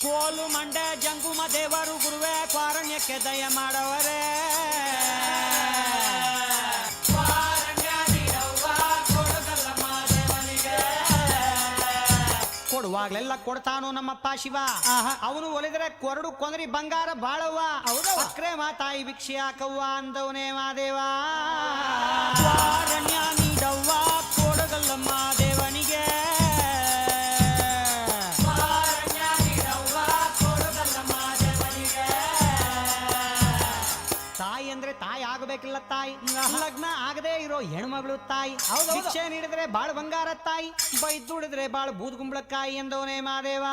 ಕೋಲು ಮಂಡೆ ಜಂಗುಮ ದೇವರು ಗುರುವೇ ಕ್ವಾರಣ್ಯಕ್ಕೆ ದಯ ಮಾಡವರೇ ಕೊಡುವಾಗ್ಲೆಲ್ಲ ಕೊಡ್ತಾನು ನಮ್ಮಪ್ಪ ಶಿವ. ಅವನು ಒಲಿದ್ರೆ ಕೊರಡು ಕೊಂದರಿ ಬಂಗಾರ ಬಾಳವ್ವ. ಅಕ್ರೆ ಮಾತಾಯಿ ಭಿಕ್ಷೆ ಹಾಕವ್ವ ಅಂದವನೇ ಮಾದೇವ. ಕ್ವಾರಣ್ಯ ನೀಡವ್ವ ಕೊಡಗಲ್ಲಮ್ಮ ದೇವನಿಗೆ. ತಾಯಿ ಅಂದ್ರೆ ತಾಯಿ ಆಗಬೇಕಿಲ್ಲ ತಾಯಿ. ಲಗ್ನ ಆಗದೆ ಇರೋ ಹೆಣ್ಮಗಳು ತಾಯಿ. ಭಿಕ್ಷೆ ನೀಡಿದ್ರೆ ಬಾಳ ಬಂಗಾರ ತಾಯಿ, ಬೈದುಡಿದ್ರೆ ಬಾಳ ಬೂದ್ ಗುಂಬಳಕಾಯಿ ಎಂದವನೇ ಮಾದೇವ.